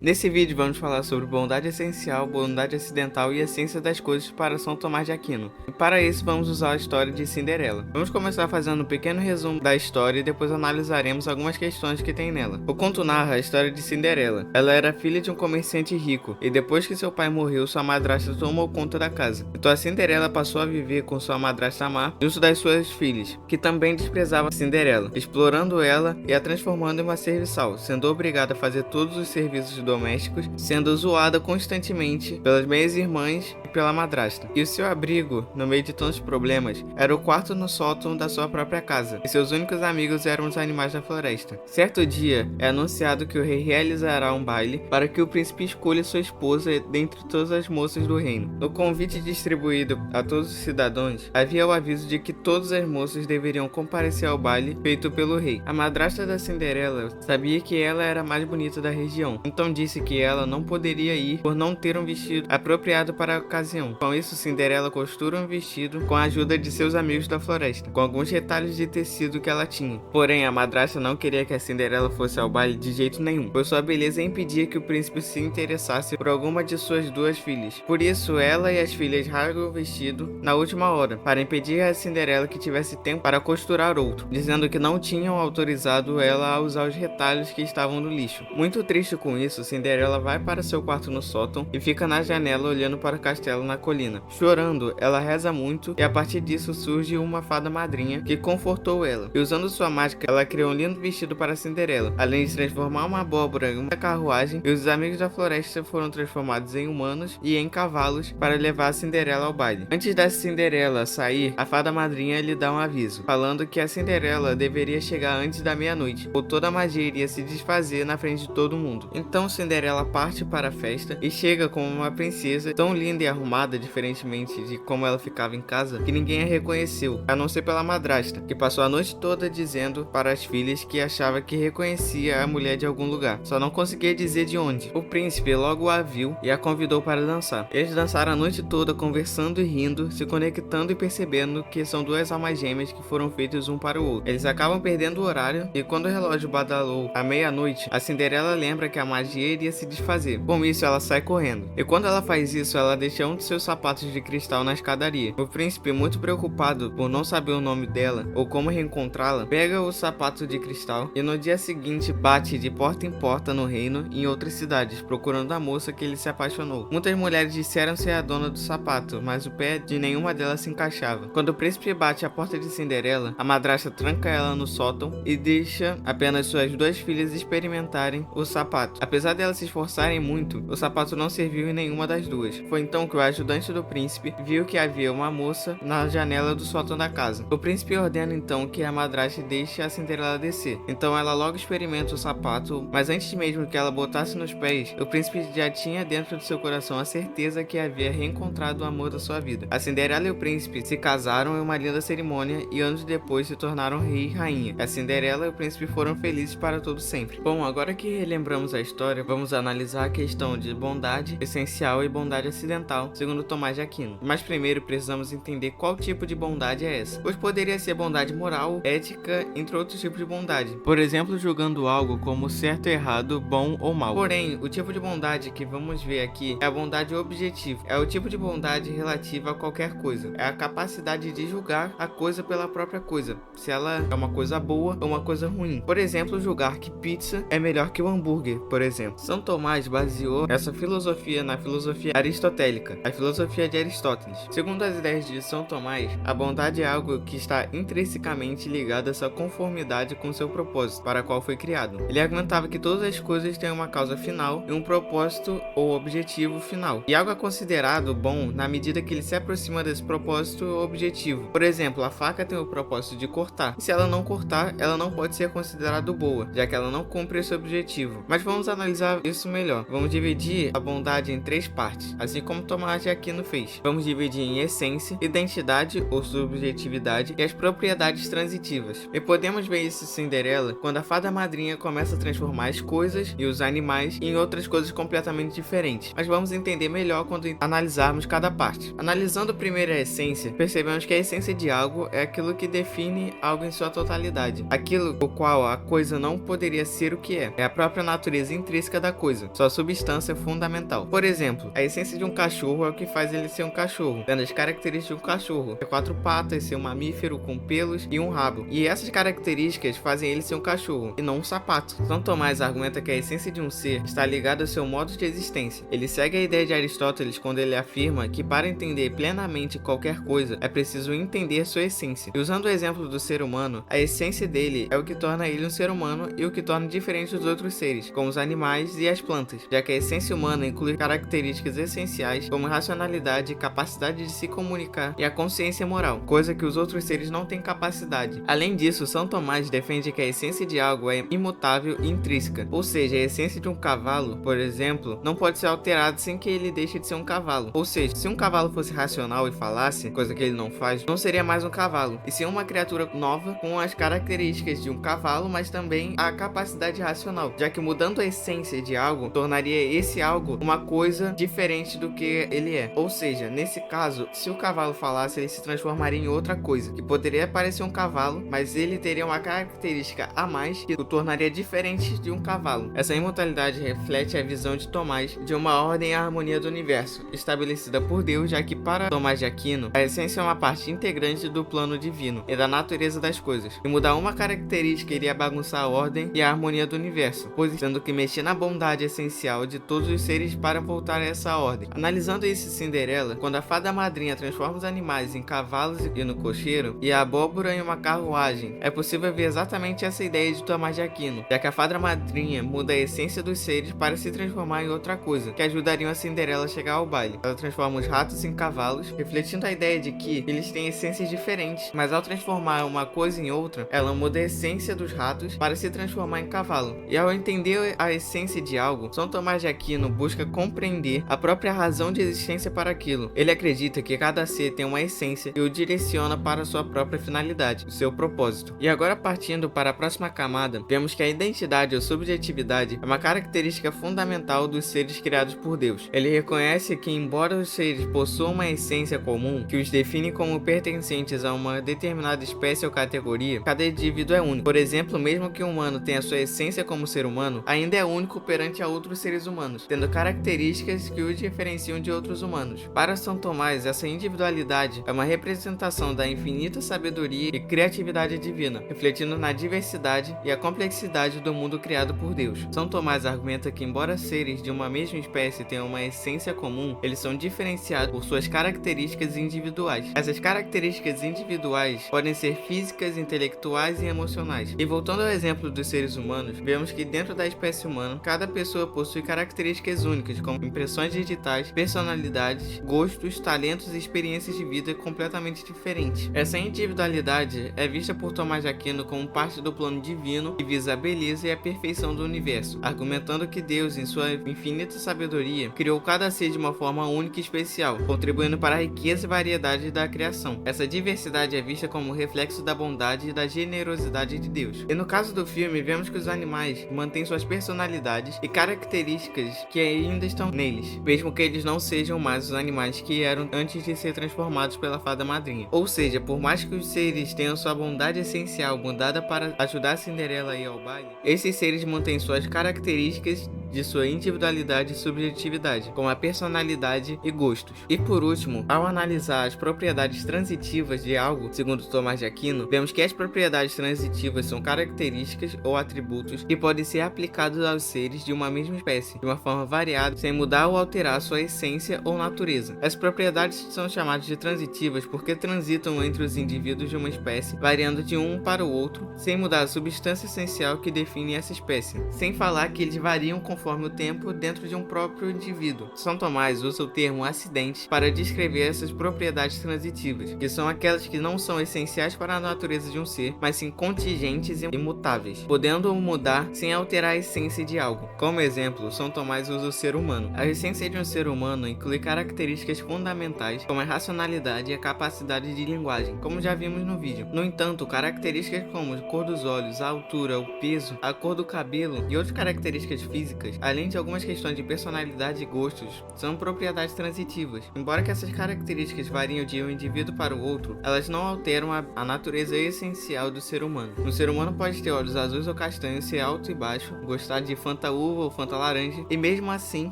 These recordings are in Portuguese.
Nesse vídeo vamos falar sobre bondade essencial, bondade acidental e a ciência das coisas para São Tomás de Aquino. E para isso vamos usar a história de Cinderela. Vamos começar fazendo um pequeno resumo da história e depois analisaremos algumas questões que tem nela. O conto narra a história de Cinderela. Ela era filha de um comerciante rico e depois que seu pai morreu, sua madrasta tomou conta da casa. Então a Cinderela passou a viver com sua madrasta má junto das suas filhas, que também desprezavam a Cinderela, explorando ela e a transformando em uma serviçal, sendo obrigada a fazer todos os serviços domésticos, sendo zoada constantemente pelas meias-irmãs e pela madrasta. E o seu abrigo, no meio de tantos problemas, era o quarto no sótão da sua própria casa, e seus únicos amigos eram os animais da floresta. Certo dia, é anunciado que o rei realizará um baile para que o príncipe escolha sua esposa dentre todas as moças do reino. No convite distribuído a todos os cidadãos, havia o aviso de que todas as moças deveriam comparecer ao baile feito pelo rei. A madrasta da Cinderela sabia que ela era a mais bonita da região, então disse que ela não poderia ir por não ter um vestido apropriado para a ocasião. Com isso, Cinderela costura um vestido com a ajuda de seus amigos da floresta, com alguns retalhos de tecido que ela tinha. Porém, a madrasta não queria que a Cinderela fosse ao baile de jeito nenhum, pois sua beleza impedia que o príncipe se interessasse por alguma de suas duas filhas. Por isso, ela e as filhas rasgam o vestido na última hora, para impedir a Cinderela que tivesse tempo para costurar outro, dizendo que não tinham autorizado ela a usar os retalhos que estavam no lixo. Muito triste com isso, Cinderela vai para seu quarto no sótão e fica na janela olhando para o castelo na colina. Chorando, ela reza muito e a partir disso surge uma fada madrinha que confortou ela. E usando sua mágica, ela criou um lindo vestido para Cinderela, além de transformar uma abóbora em uma carruagem, e os amigos da floresta foram transformados em humanos e em cavalos para levar a Cinderela ao baile. Antes da Cinderela sair, a fada madrinha lhe dá um aviso, falando que a Cinderela deveria chegar antes da meia-noite, ou toda a magia iria se desfazer na frente de todo mundo. Então Cinderela parte para a festa e chega como uma princesa tão linda e arrumada, diferentemente de como ela ficava em casa, que ninguém a reconheceu, a não ser pela madrasta, que passou a noite toda dizendo para as filhas que achava que reconhecia a mulher de algum lugar, só não conseguia dizer de onde. O príncipe logo a viu e a convidou para dançar. Eles dançaram a noite toda conversando e rindo, se conectando e percebendo que são duas almas gêmeas que foram feitas um para o outro. Eles acabam perdendo o horário e quando o relógio badalou à meia-noite, a Cinderela lembra que a magia iria se desfazer. Com isso, ela sai correndo. E quando ela faz isso, ela deixa um de seus sapatos de cristal na escadaria. O príncipe, muito preocupado por não saber o nome dela ou como reencontrá-la, pega o sapato de cristal e no dia seguinte bate de porta em porta no reino e em outras cidades, procurando a moça que ele se apaixonou. Muitas mulheres disseram ser a dona do sapato, mas o pé de nenhuma delas se encaixava. Quando o príncipe bate à porta de Cinderela, a madrasta tranca ela no sótão e deixa apenas suas duas filhas experimentarem o sapato. Apesar delas se esforçarem muito, o sapato não serviu em nenhuma das duas. Foi então que o ajudante do príncipe viu que havia uma moça na janela do sótão da casa. O príncipe ordena então que a madrasta deixe a Cinderela descer. Então ela logo experimenta o sapato, mas antes mesmo que ela botasse nos pés, o príncipe já tinha dentro de seu coração a certeza que havia reencontrado o amor da sua vida. A Cinderela e o príncipe se casaram em uma linda cerimônia e anos depois se tornaram rei e rainha. A Cinderela e o príncipe foram felizes para todo sempre. Bom, agora que relembramos a história, vamos analisar a questão de bondade essencial e bondade acidental, segundo Tomás de Aquino. Mas primeiro precisamos entender qual tipo de bondade é essa, pois poderia ser bondade moral, ética, entre outros tipos de bondade. Por exemplo, julgando algo como certo, errado, bom ou mal. Porém, o tipo de bondade que vamos ver aqui é a bondade objetiva. É o tipo de bondade relativa a qualquer coisa. É a capacidade de julgar a coisa pela própria coisa, se ela é uma coisa boa ou uma coisa ruim. Por exemplo, julgar que pizza é melhor que o hambúrguer, por exemplo. São Tomás baseou essa filosofia na filosofia aristotélica, a filosofia de Aristóteles. Segundo as ideias de São Tomás, a bondade é algo que está intrinsecamente ligado a sua conformidade com seu propósito, para qual foi criado. Ele argumentava que todas as coisas têm uma causa final e um propósito ou objetivo final, e algo é considerado bom na medida que ele se aproxima desse propósito ou objetivo. Por exemplo, a faca tem o propósito de cortar, e se ela não cortar, ela não pode ser considerada boa, já que ela não cumpre esse objetivo. Mas vamos analisar analisar isso melhor. Vamos dividir a bondade em 3 partes, assim como Tomás de Aquino fez. Vamos dividir em essência, identidade ou subjetividade e as propriedades transitivas. E podemos ver isso em Cinderela quando a fada madrinha começa a transformar as coisas e os animais em outras coisas completamente diferentes. Mas vamos entender melhor quando analisarmos cada parte. Analisando primeiro a essência, percebemos que a essência de algo é aquilo que define algo em sua totalidade. Aquilo o qual a coisa não poderia ser o que é. É a própria natureza intrínseca da coisa, sua substância fundamental. Por exemplo, a essência de um cachorro é o que faz ele ser um cachorro, tendo as características de um cachorro: ter 4 patas, ser um mamífero com pelos e um rabo. E essas características fazem ele ser um cachorro e não um sapato. São Tomás argumenta que a essência de um ser está ligada ao seu modo de existência. Ele segue a ideia de Aristóteles quando ele afirma que para entender plenamente qualquer coisa é preciso entender sua essência. E usando o exemplo do ser humano, a essência dele é o que torna ele um ser humano e o que torna diferente dos outros seres, como os animais e as plantas, já que a essência humana inclui características essenciais como racionalidade, capacidade de se comunicar e a consciência moral, coisa que os outros seres não têm capacidade. Além disso, São Tomás defende que a essência de algo é imutável e intrínseca, ou seja, a essência de um cavalo, por exemplo, não pode ser alterada sem que ele deixe de ser um cavalo. Ou seja, se um cavalo fosse racional e falasse, coisa que ele não faz, não seria mais um cavalo, e sim uma criatura nova com as características de um cavalo, mas também a capacidade racional, já que mudando a essência de algo, tornaria esse algo uma coisa diferente do que ele é. Ou seja, nesse caso, se o cavalo falasse, ele se transformaria em outra coisa, que poderia parecer um cavalo, mas ele teria uma característica a mais que o tornaria diferente de um cavalo. Essa imortalidade reflete a visão de Tomás de uma ordem e harmonia do universo, estabelecida por Deus, já que para Tomás de Aquino, a essência é uma parte integrante do plano divino e da natureza das coisas, e mudar uma característica iria bagunçar a ordem e a harmonia do universo, pois tendo que mexer na bondade essencial de todos os seres para voltar a essa ordem. Analisando isso em Cinderela, quando a fada madrinha transforma os animais em cavalos e no cocheiro, e a abóbora em uma carruagem, é possível ver exatamente essa ideia de Tomás de Aquino, já que a fada madrinha muda a essência dos seres para se transformar em outra coisa, que ajudariam a Cinderela a chegar ao baile. Ela transforma os ratos em cavalos, refletindo a ideia de que eles têm essências diferentes, mas ao transformar uma coisa em outra, ela muda a essência dos ratos para se transformar em cavalo. E ao entender a essência de algo, São Tomás de Aquino busca compreender a própria razão de existência para aquilo. Ele acredita que cada ser tem uma essência e o direciona para sua própria finalidade, o seu propósito. E agora, partindo para a próxima camada, vemos que a identidade ou subjetividade é uma característica fundamental dos seres criados por Deus. Ele reconhece que, embora os seres possuam uma essência comum que os define como pertencentes a uma determinada espécie ou categoria, cada indivíduo é único. Por exemplo, mesmo que um humano tenha sua essência como ser humano, ainda é único perante a outros seres humanos, tendo características que os diferenciam de outros humanos. Para São Tomás, essa individualidade é uma representação da infinita sabedoria e criatividade divina, refletindo na diversidade e a complexidade do mundo criado por Deus. São Tomás argumenta que, embora seres de uma mesma espécie tenham uma essência comum, eles são diferenciados por suas características individuais. Essas características individuais podem ser físicas, intelectuais e emocionais. E voltando ao exemplo dos seres humanos, vemos que dentro da espécie humana, cada pessoa possui características únicas, como impressões digitais, personalidades, gostos, talentos e experiências de vida completamente diferentes. Essa individualidade é vista por Tomás de Aquino como parte do plano divino que visa a beleza e a perfeição do universo, argumentando que Deus, em sua infinita sabedoria, criou cada ser de uma forma única e especial, contribuindo para a riqueza e variedade da criação. Essa diversidade é vista como reflexo da bondade e da generosidade de Deus. E no caso do filme, vemos que os animais mantêm suas personalidades e características que ainda estão neles, mesmo que eles não sejam mais os animais que eram antes de ser transformados pela fada madrinha. Ou seja, por mais que os seres tenham sua bondade essencial mudada para ajudar Cinderela a ir ao baile, esses seres mantêm suas características de sua individualidade e subjetividade, como a personalidade e gostos. E por último, ao analisar as propriedades transitivas de algo, segundo Tomás de Aquino, vemos que as propriedades transitivas são características ou atributos que podem ser aplicados aos seres de uma mesma espécie, de uma forma variada, sem mudar ou alterar sua essência ou natureza. As propriedades são chamadas de transitivas porque transitam entre os indivíduos de uma espécie, variando de um para o outro, sem mudar a substância essencial que define essa espécie, sem falar que eles variam conforme conforme o tempo dentro de um próprio indivíduo. São Tomás usa o termo acidente para descrever essas propriedades transitivas, que são aquelas que não são essenciais para a natureza de um ser, mas sim contingentes e imutáveis, podendo mudar sem alterar a essência de algo. Como exemplo, São Tomás usa o ser humano. A essência de um ser humano inclui características fundamentais como a racionalidade e a capacidade de linguagem, como já vimos no vídeo. No entanto, características como a cor dos olhos, a altura, o peso, a cor do cabelo e outras características físicas, além de algumas questões de personalidade e gostos, são propriedades transitivas. Embora que essas características variem de um indivíduo para o outro, elas não alteram a natureza essencial do ser humano. O ser humano pode ter olhos azuis ou castanhos, ser alto e baixo, gostar de Fanta uva ou Fanta laranja e mesmo assim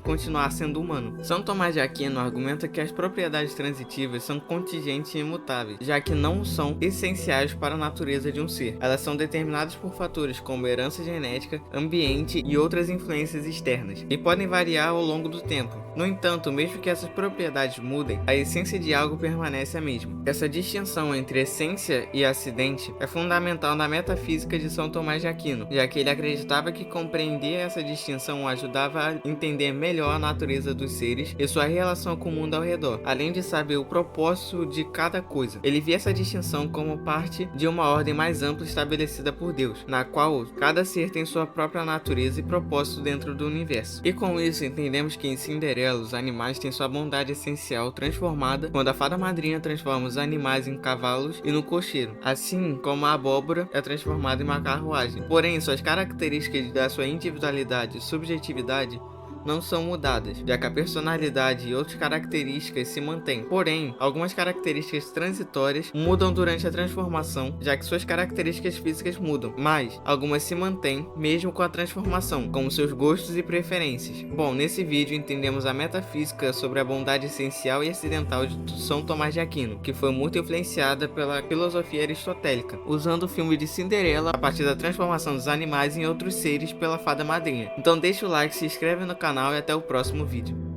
continuar sendo humano. São Tomás de Aquino argumenta que as propriedades transitivas são contingentes e imutáveis, já que não são essenciais para a natureza de um ser. Elas são determinadas por fatores como herança genética, ambiente e outras influências externas, e podem variar ao longo do tempo. No entanto, mesmo que essas propriedades mudem, a essência de algo permanece a mesma. Essa distinção entre essência e acidente é fundamental na metafísica de São Tomás de Aquino, já que ele acreditava que compreender essa distinção o ajudava a entender melhor a natureza dos seres e sua relação com o mundo ao redor, além de saber o propósito de cada coisa. Ele via essa distinção como parte de uma ordem mais ampla estabelecida por Deus, na qual cada ser tem sua própria natureza e propósito dentro do universo. E com isso entendemos que em Cinderela os animais têm sua bondade essencial transformada quando a fada madrinha transforma os animais em cavalos e no cocheiro, assim como a abóbora é transformada em uma carruagem. Porém, suas características da sua individualidade e subjetividade não são mudadas, já que a personalidade e outras características se mantêm. Porém, algumas características transitórias mudam durante a transformação, já que suas características físicas mudam, mas algumas se mantêm mesmo com a transformação, como seus gostos e preferências. Bom, nesse vídeo entendemos a metafísica sobre a bondade essencial e acidental de São Tomás de Aquino, que foi muito influenciada pela filosofia aristotélica, usando o filme de Cinderela a partir da transformação dos animais em outros seres pela fada madrinha. Então deixa o like, se inscreve no canal e até o próximo vídeo.